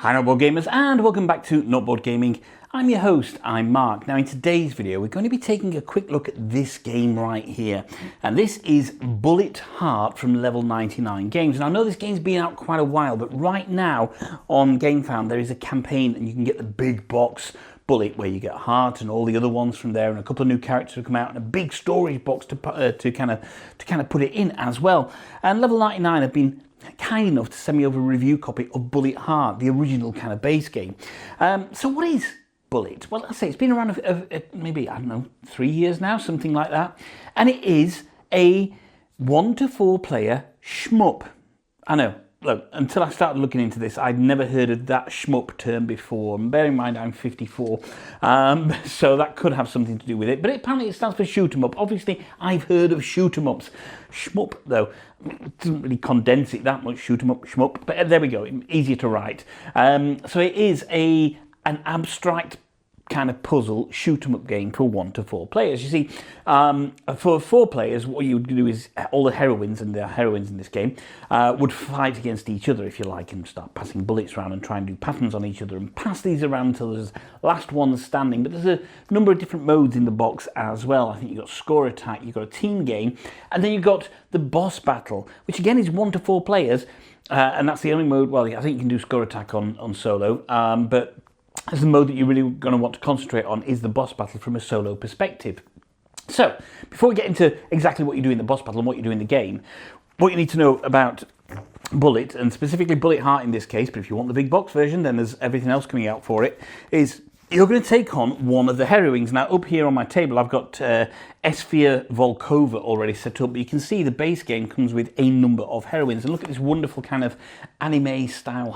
Hi Noteboard Gamers and welcome back to Noteboard Gaming. I'm your host, I'm Mark. Now in today's video we're going to be taking a quick look at this game right here. And this is Bullet Heart from Level 99 Games. And I know this game's been out quite a while, but right now on Gamefound there is a campaign and you can get the big box Bullet where you get Heart and all the other ones from there, and a couple of new characters have come out and a big storage box to kind of put it in as well. And Level 99 have been kind enough to send me over a review copy of Bullet Heart, the original kind of base game. So what is Bullet? Well, let's say it's been around maybe, I don't know, 3 years now, something like that. And it is a 1 to 4 player shmup. I know, look, until I started looking into this, I'd never heard of that shmup term before. And bear in mind, I'm 54, so that could have something to do with it. But apparently it stands for shoot 'em up. Obviously, I've heard of shoot 'em ups. Shmup, though, it doesn't really condense it that much, shoot 'em up, shmup. But there we go, easier to write. So it is an abstract kind of puzzle shoot 'em up game for 1 to 4 players. You see, for 4 players, what you would do is all the heroines, and there are heroines in this game, would fight against each other, if you like, and start passing bullets around and try and do patterns on each other and pass these around until there's last one standing. But there's a number of different modes in the box as well. I think you've got score attack, you've got a team game, and then you've got the boss battle, which again is 1 to 4 players, and that's the only mode. Well, I think you can do score attack on solo, but as the mode that you're really going to want to concentrate on is the boss battle from a solo perspective. So, before we get into exactly what you do in the boss battle and what you do in the game, what you need to know about Bullet, and specifically Bullet Heart in this case, but if you want the big box version, then there's everything else coming out for it, is you're going to take on one of the heroines. Now, up here on my table, I've got Esfia Volkova already set up, but you can see the base game comes with a number of heroines. And look at this wonderful kind of anime-style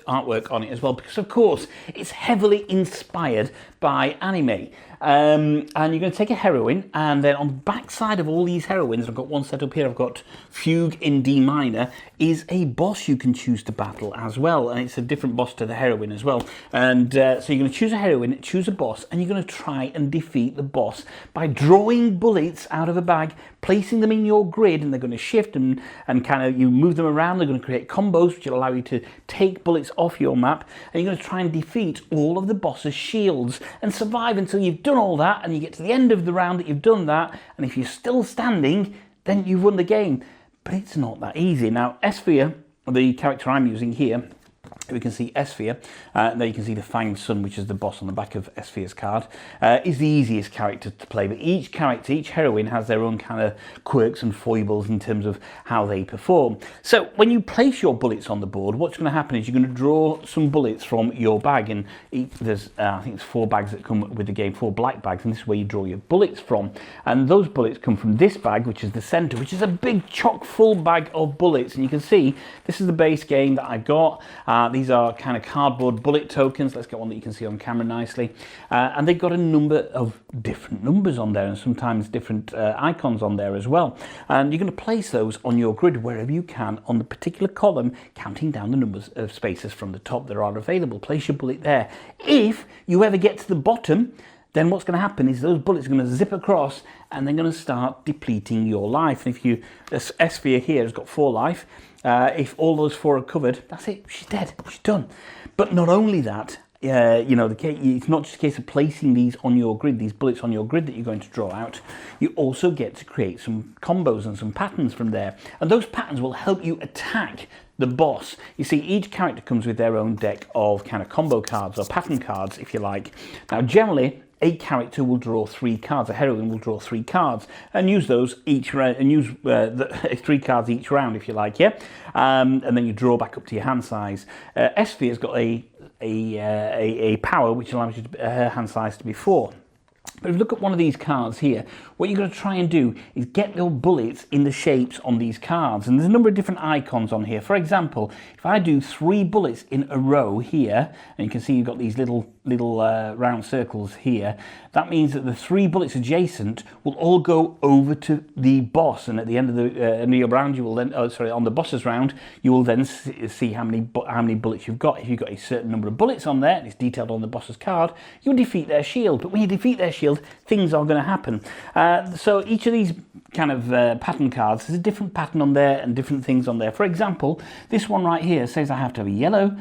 artwork on it as well, because, of course, it's heavily inspired by anime. And you're going to take a heroine, and then on the back side of all these heroines, I've got one set up here, I've got Fugue in D minor, is a boss you can choose to battle as well, and it's a different boss to the heroine as well. And so you're going to choose a heroine, choose a boss, and you're going to try and defeat the boss by drawing bullets out of a bag, placing them in your grid, and they're going to shift and kind of, you move them around, they're going to create combos which will allow you to take bullets off your map, and you're going to try and defeat all of the boss's shields and survive until you've done all that, and you get to the end of the round that you've done that, and if you're still standing, then you've won the game. But it's not that easy. Now, Esfia, the character I'm using here, we can see Esfia, there you can see the Fanged Sun, which is the boss on the back of Esfia's card, is the easiest character to play, but each character, each heroine has their own kind of quirks and foibles in terms of how they perform. So when you place your bullets on the board, what's going to happen is you're going to draw some bullets from your bag, and there's, I think it's 4 bags that come with the game, 4 black bags, and this is where you draw your bullets from, and those bullets come from this bag, which is the center, which is a big chock full bag of bullets, and you can see this is the base game that I've got. These are kind of cardboard bullet tokens. Let's get one that you can see on camera nicely. And they've got a number of different numbers on there, and sometimes different icons on there as well. And you're going to place those on your grid wherever you can on the particular column, counting down the numbers of spaces from the top that are available. Place your bullet there. If you ever get to the bottom, then what's going to happen is those bullets are going to zip across and they're going to start depleting your life. And if you, this Esfia here has got 4 life, if all those 4 are covered, that's it, she's dead, she's done. But not only that, you know, it's not just a case of placing these on your grid, these bullets on your grid that you're going to draw out. You also get to create some combos and some patterns from there. And those patterns will help you attack the boss. You see, each character comes with their own deck of kind of combo cards or pattern cards, if you like. Now, generally, a character will draw 3 cards. A heroine will draw 3 cards and use those each round, and use 3 cards each round, if you like, yeah. And then you draw back up to your hand size. Esfia's got a power which allows you to, her hand size to be 4. But if you look at one of these cards here, what you're going to try and do is get your bullets in the shapes on these cards. And there's a number of different icons on here. For example, if I do 3 bullets in a row here, and you can see you've got these little little round circles here, that means that the 3 bullets adjacent will all go over to the boss, and at the end of your round, you will then, on the boss's round, you will then see how many bullets you've got. If you've got a certain number of bullets on there, and it's detailed on the boss's card, you'll defeat their shield. But when you defeat their shield, things are going to happen. So each of these kind of pattern cards, there's a different pattern on there and different things on there. For example, this one right here says I have to have a yellow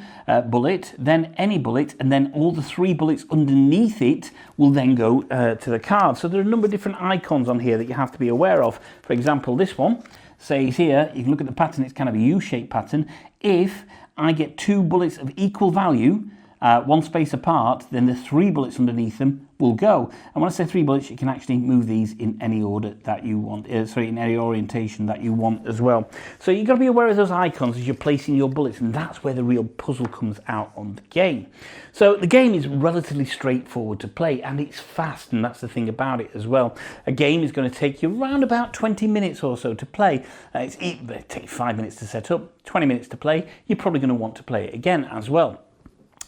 bullet, then any bullet, and then all the 3 bullets underneath it will then go to the card. So there are a number of different icons on here that you have to be aware of. For example, this one says here, you can look at the pattern, it's kind of a U-shaped pattern. If I get 2 bullets of equal value, 1 space apart, then the 3 bullets underneath them will go. And when I say 3 bullets, you can actually move these in any order that you want, in any orientation that you want as well. So you've got to be aware of those icons as you're placing your bullets, and that's where the real puzzle comes out on the game. So the game is relatively straightforward to play, and it's fast, and that's the thing about it as well. A game is going to take you around about 20 minutes or so to play. It takes 5 minutes to set up, 20 minutes to play. You're probably going to want to play it again as well.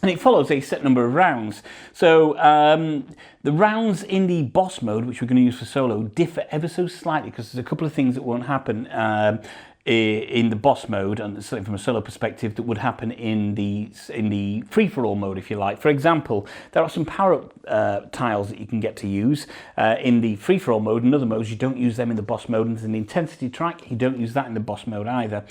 And it follows a set number of rounds. So the rounds in the boss mode, which we're going to use for solo, differ ever so slightly because there's a couple of things that won't happen in the boss mode, and certainly from a solo perspective, that would happen in the free-for-all mode, if you like. For example, there are some power-up tiles that you can get to use in the free-for-all mode. In other modes, you don't use them in the boss mode, and there's an intensity track. You don't use that in the boss mode either.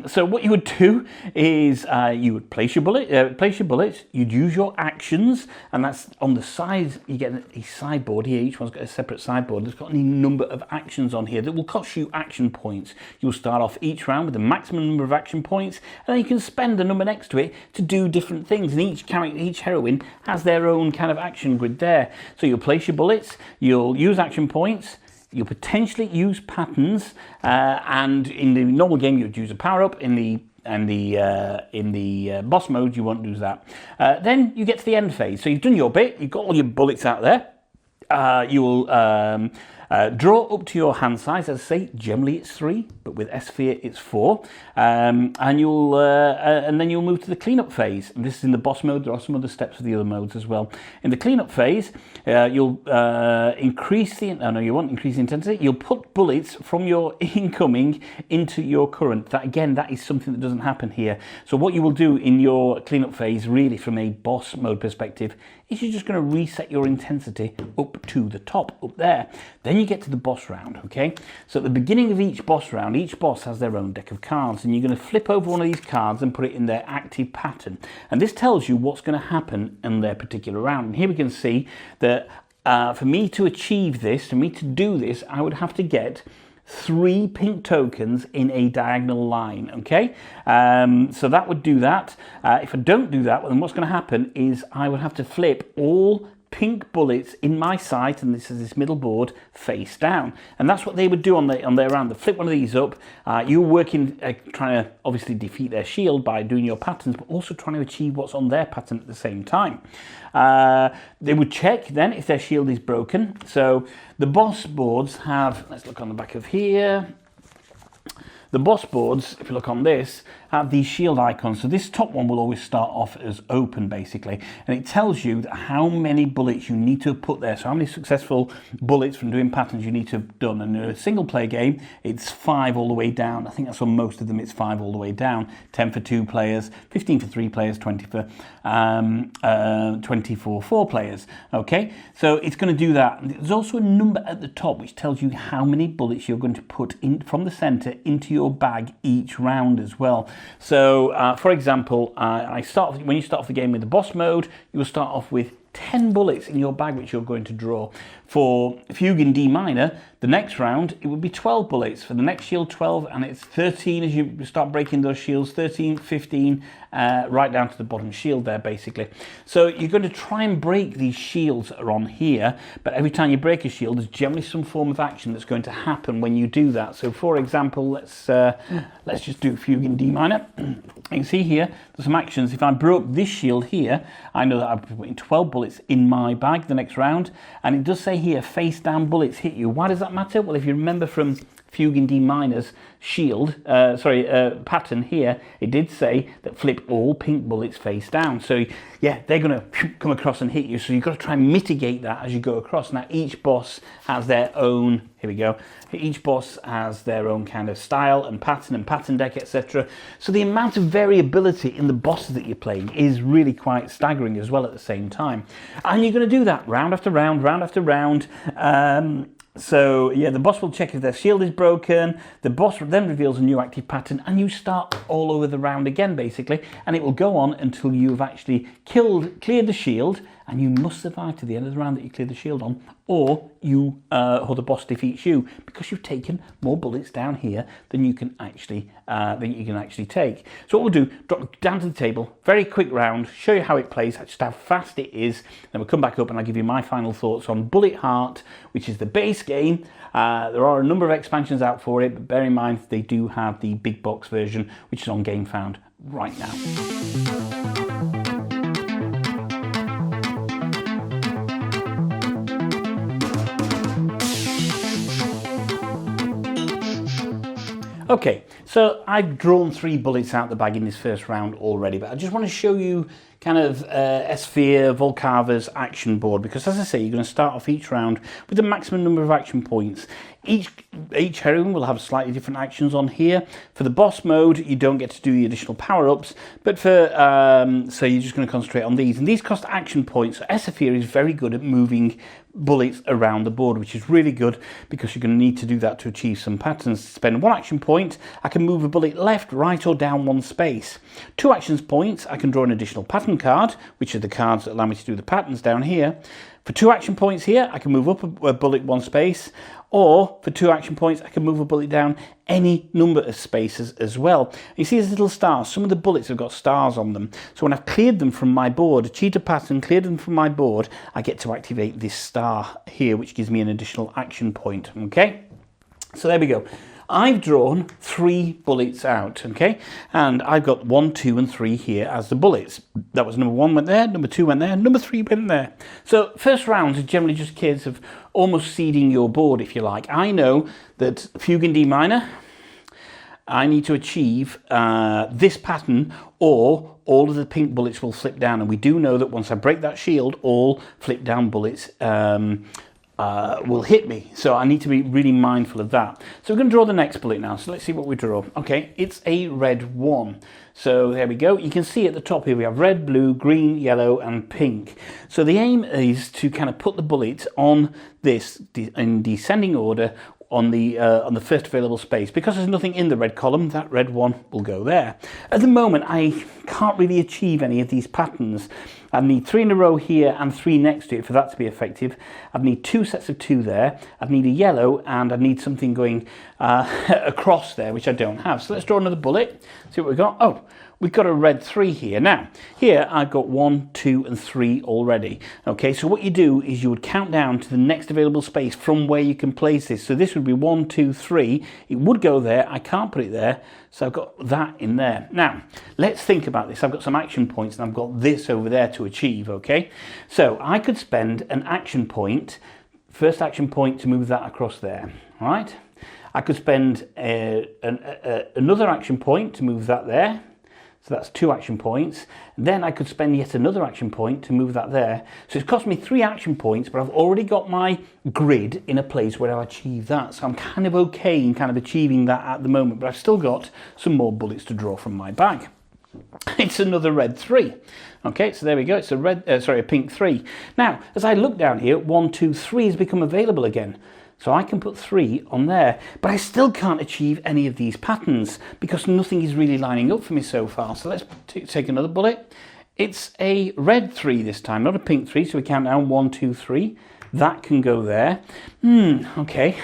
So what you would do is you would place your bullets. You'd use your actions, and that's on the sides. You get a sideboard here. Each one's got a separate sideboard. There's got any number of actions on here that will cost you action points. You'll start off each round with a maximum number of action points, and then you can spend a number next to it to do different things. And each character, each heroine, has their own kind of action grid there. So you'll place your bullets, you'll use action points, you'll potentially use patterns, and in the normal game you'd use a power up. In the boss mode, you won't use that. Then you get to the end phase. So you've done your bit, you've got all your bullets out there. You will draw up to your hand size. As I say, generally it's 3, but with S-Sphere it's 4. And then you'll move to the cleanup phase. And this is in the boss mode. There are some other steps for the other modes as well. In the cleanup phase, you'll increase the... no, you won't increase the intensity. You'll put bullets from your incoming into your current. That, again, that is something that doesn't happen here. So what you will do in your cleanup phase, really from a boss mode perspective, is you're just going to reset your intensity up to the top, up there. Then you get to the boss round, okay? So at the beginning of each boss round, each boss has their own deck of cards, and you're going to flip over one of these cards and put it in their active pattern. And this tells you what's going to happen in their particular round. And here we can see that for me to achieve this, for me to do this, I would have to get 3 pink tokens in a diagonal line, okay? So that would do that. If I don't do that, well, then what's going to happen is I would have to flip all pink bullets in my sight, and this is this middle board, face down. And that's what they would do on their round. They flip one of these up. You're working, trying to obviously defeat their shield by doing your patterns, but also trying to achieve what's on their pattern at the same time. They would check then if their shield is broken. So the boss boards have, let's look on the back of here. The boss boards, if you look on this, have these shield icons. So this top one will always start off as open, basically. And it tells you that how many bullets you need to put there. So how many successful bullets from doing patterns you need to have done. And in a single player game, it's 5 all the way down. I think that's on most of them, it's 5 all the way down. 10 for 2 players, 15 for 3 players, 20 for 4 players. Okay, so it's going to do that. There's also a number at the top which tells you how many bullets you're going to put in from the center into your bag each round as well. So, for example, when you start off the game with the boss mode, you will start off with 10 bullets in your bag which you're going to draw. For Fugue in D minor, the next round, it would be 12 bullets. For the next shield, 12, and it's 13 as you start breaking those shields, 13, 15, right down to the bottom shield there, basically. So you're going to try and break these shields that are on here, but every time you break a shield, there's generally some form of action that's going to happen when you do that. So, for example, let's just do Fugue in D minor. You can see here, there's some actions. If I broke this shield here, I know that I've put in 12 bullets in my bag the next round, and it does say here, face down bullets hit you. Why does that matter? Well, if you remember from Fugue in D minor's shield, pattern here, it did say that flip all pink bullets face down. So yeah, they're going to come across and hit you. So you've got to try and mitigate that as you go across. Now each boss has their own, here we go, each boss has their own kind of style and pattern deck, etc. So the amount of variability in the bosses that you're playing is really quite staggering as well at the same time. And you're going to do that round after round, round after round. So yeah, the boss will check if their shield is broken, the boss then reveals a new active pattern, and you start all over the round again basically, and it will go on until you've actually cleared the shield, and you must survive to the end of the round that you cleared the shield on, or the boss defeats you because you've taken more bullets down here than you can actually take. So what we'll do, drop down to the table, very quick round, show you how it plays, just how fast it is, then we'll come back up and I'll give you my final thoughts on Bullet Heart, which is the base game. There are a number of expansions out for it, but bear in mind they do have the big box version, which is on Gamefound right now. Okay, so I've drawn 3 bullets out the bag in this first round already, but I just want to show you kind of S-Sphere, Volkava's action board, because as I say, you're going to start off each round with the maximum number of action points. Each heroine will have slightly different actions on here. For the boss mode, you don't get to do the additional power-ups, but for so you're just going to concentrate on these, and these cost action points. So S-Sphere is very good at moving bullets around the board, which is really good because you're going to need to do that to achieve some patterns. Spend 1 action point, I can move a bullet left, right, or down 1 space. 2 action points, I can draw an additional pattern card, which are the cards that allow me to do the patterns down here. For 2 action points here, I can move up a bullet 1 space, or for 2 action points, I can move a bullet down any number of spaces as well. You see these little stars, some of the bullets have got stars on them. So when I've cleared them from my board, achieved a pattern, cleared them from my board, I get to activate this star here, which gives me an additional action point, okay? So there we go. I've drawn 3 bullets out, okay? And I've got 1, 2, and 3 here as the bullets. That was number 1 went there, number 2 went there, number 3 went there. So first rounds are generally just a case of almost seeding your board, if you like. I know that Fugue in D minor, I need to achieve this pattern, or all of the pink bullets will flip down. And we do know that once I break that shield, all flip down bullets will hit me, so I need to be really mindful of that. So we're going to draw the next bullet now, so let's see what we draw. Okay, it's a red 1, so there we go. You can see at the top here we have red, blue, green, yellow and pink. So the aim is to kind of put the bullet on this in descending order on the first available space. Because there's nothing in the red column, that red 1 will go there. At the moment I can't really achieve any of these patterns. I need 3 in a row here and 3 next to it for that to be effective. I'd need 2 sets of 2 there. I'd need a yellow, and I'd need something going across there, which I don't have. So let's draw another bullet, see what we've got. Oh, we've got a red 3 here. Now, here I've got 1, 2, and 3 already. Okay, so what you do is you would count down to the next available space from where you can place this. So this would be 1, 2, 3. It would go there. I can't put it there, so I've got that in there. Now, let's think about this. I've got some action points, and I've got this over there to achieve, okay? So I could spend an action point, first action point, to move that across there, all right? I could spend another action point to move that there. So that's 2 action points. Then I could spend yet another action point to move that there. So it's cost me 3 action points, but I've already got my grid in a place where I've achieved that. So I'm kind of okay in kind of achieving that at the moment, but I've still got some more bullets to draw from my bag. It's another red 3. Okay, so there we go. It's a pink 3. Now, as I look down here, 1, 2, 3 has become available again. So I can put 3 on there, but I still can't achieve any of these patterns because nothing is really lining up for me so far. So let's take another bullet. It's a red 3 this time, not a pink 3. So we count down 1, 2, 3. That can go there. Okay.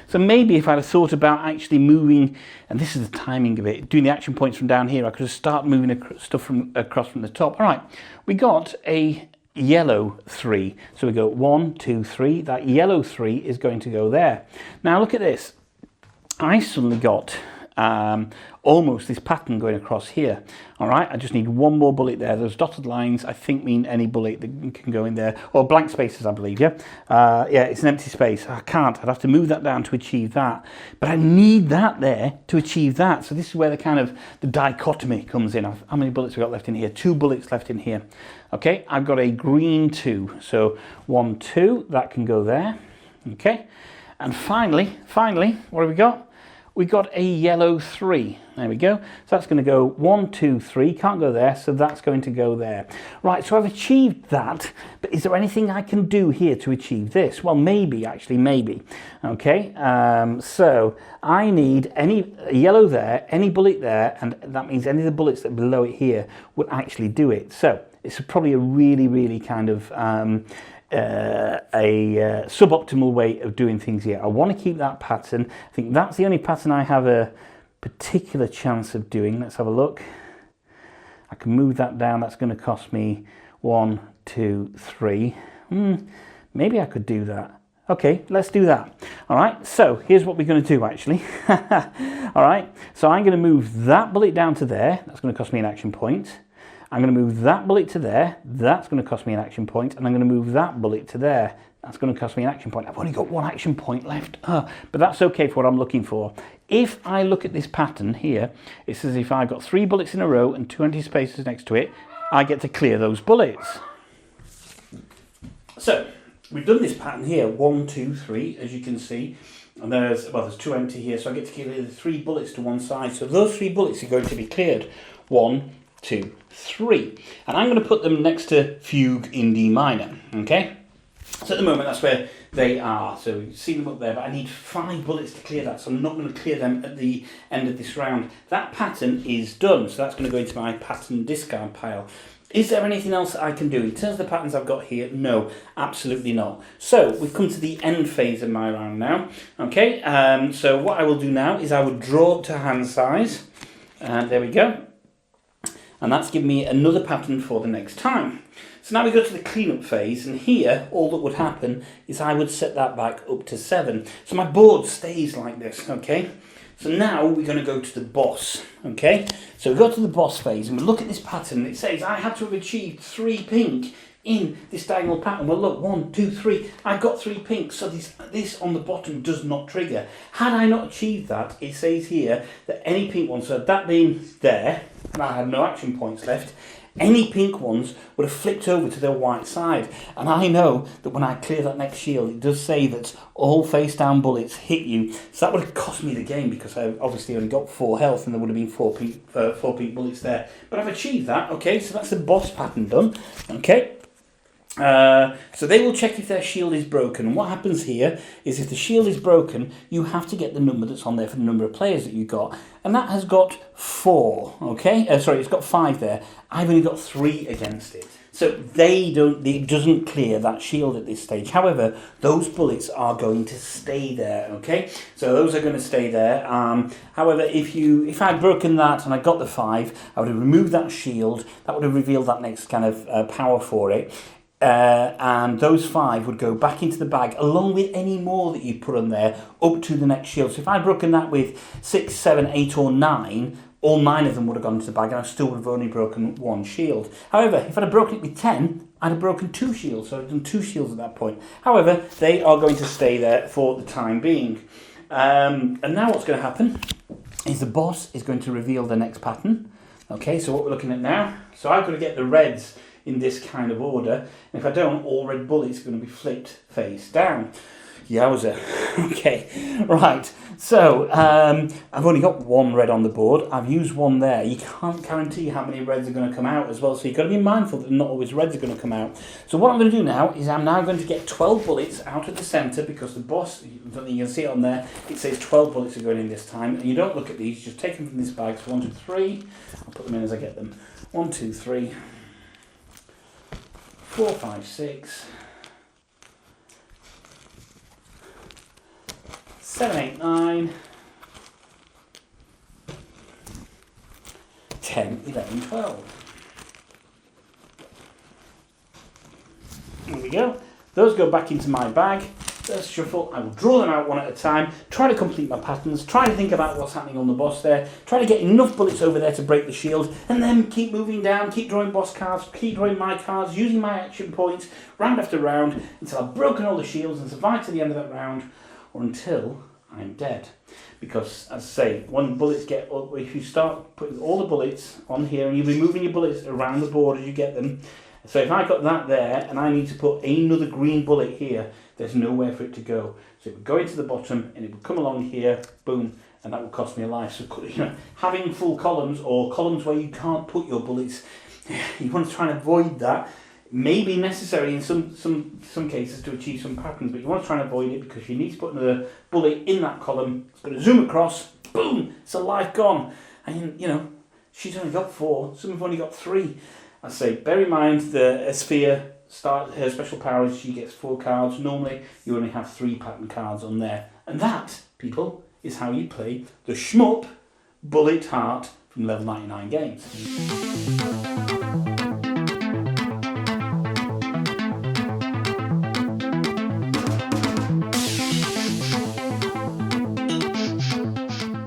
So maybe if I'd have thought about actually moving, and this is the timing of it, doing the action points from down here, I could have started moving stuff across from the top. All right, we got a yellow 3. So we go 1, 2, 3. That yellow 3 is going to go there. Now look at this. I suddenly got almost this pattern going across here. All right, I just need one more bullet there. Those dotted lines, I think, mean any bullet that can go in there, or blank spaces, I believe. Yeah, yeah, it's an empty space. I can't. I'd have to move that down to achieve that, but I need that there to achieve that. So this is where the dichotomy comes in. How many bullets have we got left in here? 2 bullets left in here. Okay, I've got a green 2, so 1, 2, that can go there. Okay, and finally, what have we got? We got a yellow 3. There we go. So that's going to go 1, 2, 3. Can't go there, so that's going to go there. Right, so I've achieved that, but is there anything I can do here to achieve this? Well, maybe, actually, maybe. Okay, so I need any yellow there, any bullet there, and that means any of the bullets that are below it here will actually do it. So it's probably a really kind of suboptimal way of doing things here. I want to keep that pattern. I think that's the only pattern I have a particular chance of doing. Let's have a look. I can move that down. That's going to cost me 1, 2, 3. Maybe I could do that. Okay, let's do that. All right, so here's what we're going to do, actually. All right, so I'm going to move that bullet down to there. That's going to cost me an action point. I'm going to move that bullet to there. That's going to cost me an action point. And I'm going to move that bullet to there. That's going to cost me an action point. I've only got 1 action point left. But that's okay for what I'm looking for. If I look at this pattern here, it's as if I've got 3 bullets in a row and 2 empty spaces next to it. I get to clear those bullets. So we've done this pattern here, 1, 2, 3, as you can see. And there's 2 empty here, so I get to clear the 3 bullets to one side. So those 3 bullets are going to be cleared. 1, 2, 3. And I'm going to put them next to fugue in D minor. Okay? So at the moment, that's where they are. So you see them up there, but I need 5 bullets to clear that. So I'm not going to clear them at the end of this round. That pattern is done. So that's going to go into my pattern discard pile. Is there anything else that I can do? In terms of the patterns I've got here, no, absolutely not. So we've come to the end phase of my round now. Okay, so what I will do now is I will draw up to hand size. And there we go. And that's given me another pattern for the next time. So now we go to the cleanup phase, and here all that would happen is I would set that back up to 7. So my board stays like this, okay? So now we're going to go to the boss, okay? So we go to the boss phase and we look at this pattern. It says I had to have achieved 3 pink in this diagonal pattern. Well, look, 1, 2, 3. I've got 3 pink, so this on the bottom does not trigger. Had I not achieved that, it says here that any pink ones, so that being there, and I had no action points left, any pink ones would have flipped over to their white side. And I know that when I clear that next shield, it does say that all face down bullets hit you. So that would have cost me the game because I obviously only got 4 health and there would have been 4 pink bullets there. But I've achieved that, okay, so that's the boss pattern done, okay. So they will check if their shield is broken, and what happens here is if the shield is broken, you have to get the number that's on there for the number of players that you got, and that has got 4, okay? Sorry, it's got 5 there. I've only got 3 against it. So it doesn't clear that shield at this stage. However, those bullets are going to stay there, okay? So those are going to stay there. However, if I'd broken that and I got the 5, I would have removed that shield. That would have revealed that next kind of power for it. And those 5 would go back into the bag along with any more that you put on there up to the next shield. So if I'd broken that with 6, 7, 8 or 9, all 9 of them would have gone into the bag and I still would have only broken 1 shield. However, if I'd have broken it with 10, I'd have broken 2 shields, so I'd done 2 shields at that point. However, they are going to stay there for the time being. And now what's going to happen is the boss is going to reveal the next pattern. Okay, so what we're looking at now, so I've got to get the reds in this kind of order, and if I don't, all red bullets are going to be flipped face down. Yowza. Okay, right, so I've only got 1 red on the board. I've used 1 there. You can't guarantee how many reds are going to come out as well, so you've got to be mindful that not always reds are going to come out. So what I'm going to do now is I'm now going to get 12 bullets out of the centre, because the boss, you can see it on there, it says 12 bullets are going in this time, and you don't look at these, you just take them from this bag. So 1, 2, 3, I'll put them in as I get them. 1, 2, 3, 4, 5, 6, 7, 8, 9, 10, 11, 12. There we go. Those go back into my bag. first shuffle, I will draw them out one at a time, try to complete my patterns, try to think about what's happening on the boss there, try to get enough bullets over there to break the shield, and then keep moving down, keep drawing boss cards, keep drawing my cards, using my action points, round after round, until I've broken all the shields and survived to the end of that round, or until I'm dead. Because, as I say, when bullets get up, if you start putting all the bullets on here, and you'll be moving your bullets around the board as you get them. So if I got that there, and I need to put another green bullet here, there's nowhere for it to go. So it would go into the bottom, and it would come along here, boom, and that would cost me a life. So, you know, having full columns, or columns where you can't put your bullets, you want to try and avoid that. May be necessary in some cases to achieve some patterns, but you want to try and avoid it because you need to put another bullet in that column. It's going to zoom across, boom, it's a life gone. And, you know, she's only got 4, some have only got 3. I say, bear in mind the Sphere, her special power is she gets 4 cards. Normally, you only have 3 pattern cards on there. And that, people, is how you play the shmup Bullet Heart from Level 99 Games.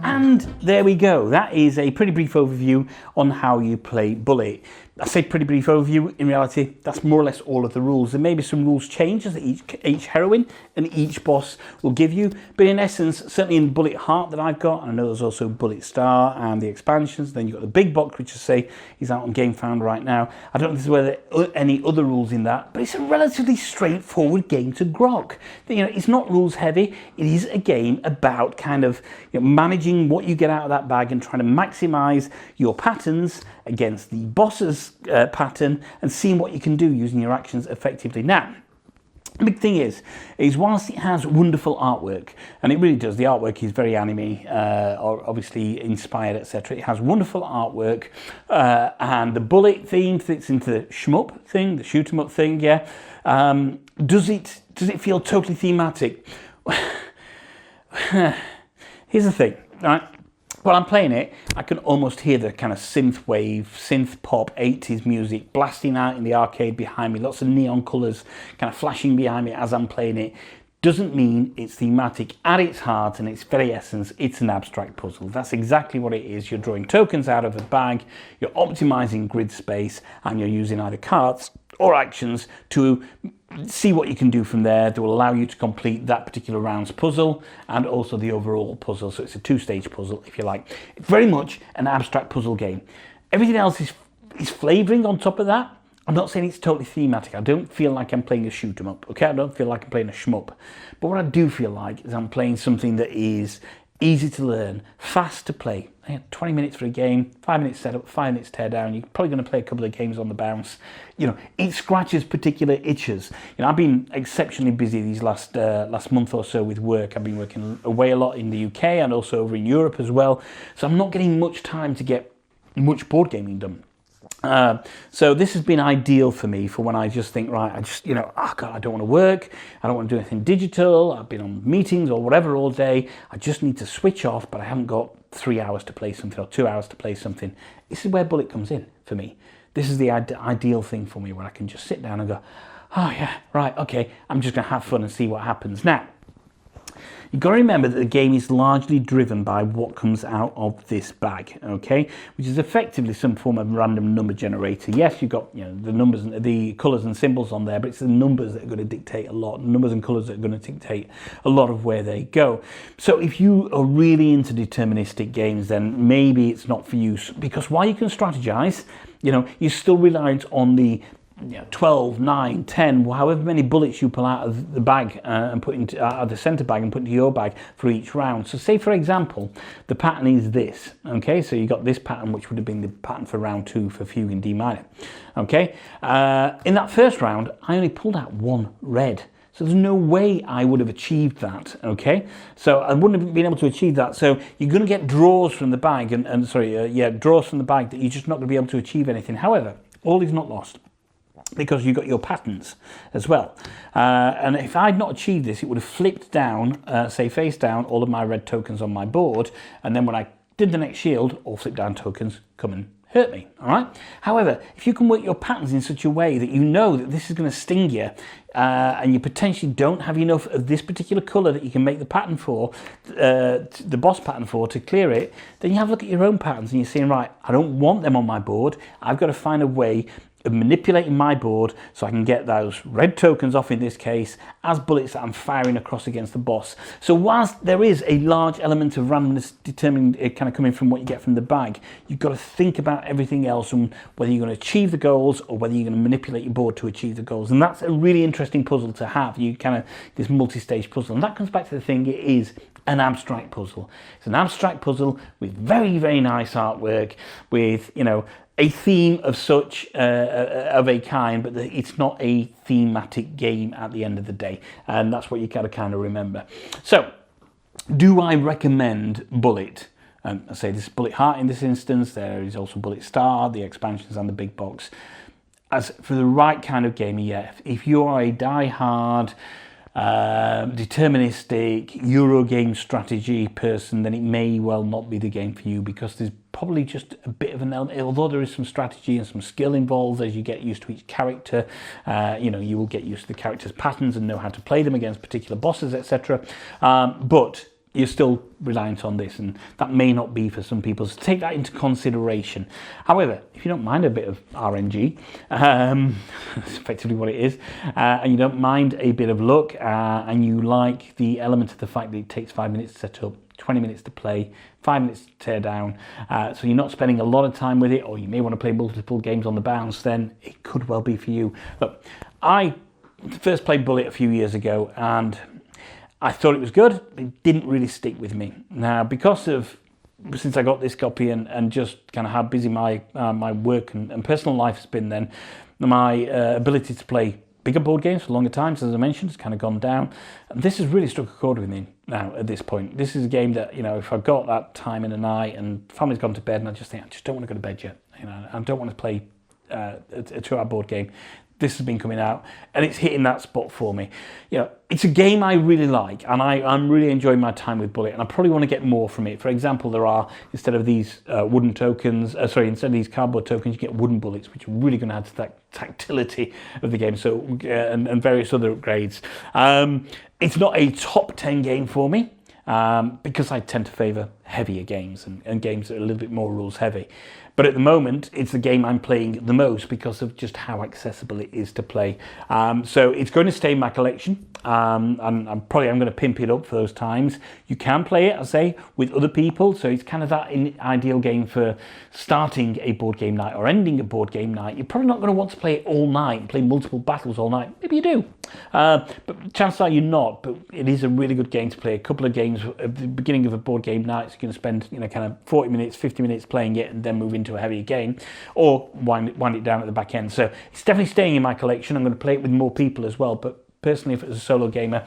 And there we go. That is a pretty brief overview on how you play Bullet. I say pretty brief overview. In reality, that's more or less all of the rules. There may be some rules changes that each heroine and each boss will give you. But in essence, certainly in Bullet Heart that I've got, and I know there's also Bullet Star and the expansions. Then you've got the big box, which I say is out on Gamefound right now. I don't know if there's any other rules in that, but it's a relatively straightforward game to grok. You know, it's not rules heavy. It is a game about kind of, you know, managing what you get out of that bag and trying to maximize your patterns against the boss's pattern and seeing what you can do using your actions effectively. Now, the big thing is whilst it has wonderful artwork, and it really does, the artwork is very anime, or obviously inspired, etc. It has wonderful artwork, and the bullet theme fits into the shmup thing, the shoot 'em up thing. Yeah, does it feel totally thematic? Here's the thing, right? While I'm playing it, I can almost hear the kind of synth wave, synth pop, 80s music blasting out in the arcade behind me. Lots of neon colours kind of flashing behind me as I'm playing it. Doesn't mean it's thematic. At its heart and its very essence, it's an abstract puzzle. That's exactly what it is. You're drawing tokens out of a bag, you're optimizing grid space, and you're using either cards or actions to see what you can do from there that will allow you to complete that particular round's puzzle and also the overall puzzle. So it's a 2-stage puzzle, if you like. It's very much an abstract puzzle game. Everything else is flavouring on top of that. I'm not saying it's totally thematic. I don't feel like I'm playing a shoot 'em up, okay? I don't feel like I'm playing a shmup. But what I do feel like is I'm playing something that is easy to learn, fast to play. 20 minutes for a game, 5 minutes setup, 5 minutes tear down. You're probably going to play a couple of games on the bounce. You know, it scratches particular itches. You know, I've been exceptionally busy these last month or so with work. I've been working away a lot in the UK and also over in Europe as well. So I'm not getting much time to get much board gaming done. So this has been ideal for me for when I just think, right, oh God, I don't want to work. I don't want to do anything digital. I've been on meetings or whatever all day. I just need to switch off, but I haven't got 3 hours to play something or 2 hours to play something. This is where Bullet comes in for me. This is the ideal thing for me where I can just sit down and go, oh yeah, right, okay, I'm just going to have fun and see what happens. Now, you've got to remember that the game is largely driven by what comes out of this bag, okay? Which is effectively some form of random number generator. Yes, you've got, you know, the numbers and the colours and symbols on there, but it's the numbers that are going to dictate a lot. Numbers and colours that are going to dictate a lot of where they go. So if you are really into deterministic games, then maybe it's not for you. Because while you can strategize, you know, you're still reliant on the 12, 9, 10, however many bullets you pull out of the bag and put into the center bag and put into your bag for each round. So say, for example, the pattern is this, okay? So you got this pattern, which would have been the pattern for round 2 for fugue in D minor, okay? In that first round, I only pulled out 1 red. So there's no way I would have achieved that, okay? So I wouldn't have been able to achieve that. So you're going to get draws from the bag, draws from the bag that you're just not going to be able to achieve anything. However, all is not lost, because you've got your patterns as well. And if I'd not achieved this, it would have flipped down, say face down, all of my red tokens on my board. And then when I did the next shield, all flip down tokens come and hurt me, all right? However, if you can work your patterns in such a way that you know that this is going to sting you, and you potentially don't have enough of this particular colour that you can make the pattern for, the boss pattern for, to clear it, then you have a look at your own patterns and you're saying, right, I don't want them on my board. I've got to find a way of manipulating my board so I can get those red tokens off, in this case, as bullets that I'm firing across against the boss. So whilst there is a large element of randomness determining it kind of coming from what you get from the bag, you've got to think about everything else and whether you're going to achieve the goals or whether you're going to manipulate your board to achieve the goals. And that's a really interesting puzzle to have. You kind of, this multi-stage puzzle, and that comes back to the thing, it is an abstract puzzle. It's an abstract puzzle with very, very nice artwork, with, you know, a theme of such of a kind, but it's not a thematic game at the end of the day, and that's what you gotta kind of remember. So, do I recommend Bullet? I say this is Bullet Heart in this instance. There is also Bullet Star, the expansions, and the big box. As for the right kind of gamer, yeah. If you are a die-hard, deterministic Eurogame strategy person, then it may well not be the game for you, because there's probably just a bit of an element, although there is some strategy and some skill involved as you get used to each character. You know, you will get used to the characters' patterns and know how to play them against particular bosses, etc. But you're still reliant on this, and that may not be for some people, so take that into consideration. However, if you don't mind a bit of RNG, that's effectively what it is, and you don't mind a bit of luck, and you like the element of the fact that it takes 5 minutes to set up, 20 minutes to play, 5 minutes to tear down, so you're not spending a lot of time with it, or you may want to play multiple games on the bounce, then it could well be for you. Look, I first played Bullet a few years ago, and I thought it was good. It didn't really stick with me. Now, since I got this copy and just kind of how busy my my work and personal life has been, then my ability to play bigger board games for longer times, as I mentioned, has kind of gone down. And this has really struck a chord with me now at this point. This is a game that, you know, if I've got that time in the night and family's gone to bed and I just think, I just don't want to go to bed yet. You know, I don't want to play a 2-hour board game. This has been coming out and it's hitting that spot for me. You know, it's a game I really like, and I'm really enjoying my time with Bullet, and I probably want to get more from it. For example, there are, instead of these wooden tokens, instead of these cardboard tokens, you get wooden bullets, which are really going to add to that tactility of the game. So and various other upgrades. It's not a top 10 game for me, because I tend to favour heavier games and games that are a little bit more rules heavy. But at the moment, it's the game I'm playing the most because of just how accessible it is to play. So it's going to stay in my collection, and I'm going to pimp it up for those times. You can play it, I say, with other people. So it's kind of that ideal game for starting a board game night or ending a board game night. You're probably not going to want to play it all night and play multiple battles all night. Maybe you do, but chances are you're not. But it is a really good game to play. A couple of games at the beginning of a board game night, so you're going to spend, you know, kind of 40 minutes, 50 minutes playing it, and then move into a heavier game, or wind it down at the back end. So it's definitely staying in my collection. I'm going to play it with more people as well, but personally, if it's a solo gamer,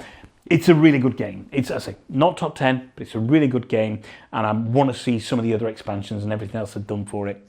it's a really good game. It's, I say, not top 10, but it's a really good game, and I want to see some of the other expansions and everything else I've done for it.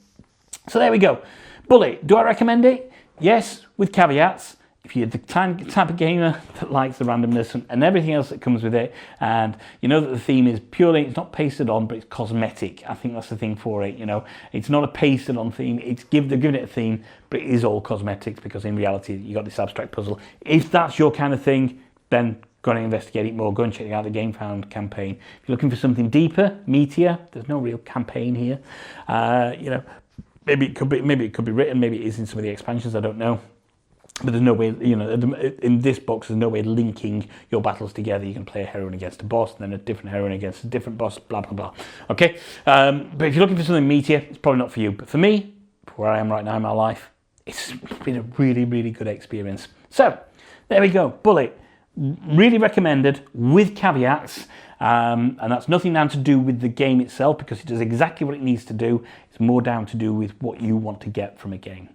So there we go. Bullet, do I recommend it? Yes, with caveats. If you're the type of gamer that likes the randomness and everything else that comes with it, and you know that the theme is purely, it's not pasted on, but it's cosmetic. I think that's the thing for it, you know. It's not a pasted on theme, they're giving it a theme, but it is all cosmetics, because in reality, you got this abstract puzzle. If that's your kind of thing, then go and investigate it more. Go and check out the Gamefound campaign. If you're looking for something deeper, meatier, there's no real campaign here. You know, maybe it could be written, maybe it is in some of the expansions, I don't know. But there's no way, you know, in this box, there's no way linking your battles together. You can play a heroine against a boss, and then a different heroine against a different boss, blah, blah, blah. Okay? But if you're looking for something meatier, it's probably not for you. But for me, for where I am right now in my life, it's been a really, really good experience. So, there we go. Bullet. Really recommended, with caveats. And that's nothing down to do with the game itself, because it does exactly what it needs to do. It's more down to do with what you want to get from a game.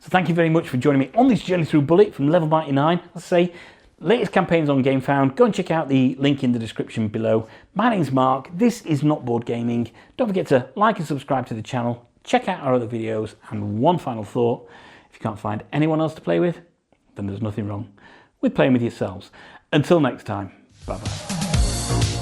So thank you very much for joining me on this journey through Bullet from level 99. Let's say, latest campaigns on Gamefound. Go and check out the link in the description below. My name's Mark. This is Not Board Gaming. Don't forget to like and subscribe to the channel. Check out our other videos. And one final thought, if you can't find anyone else to play with, then there's nothing wrong with playing with yourselves. Until next time, bye-bye.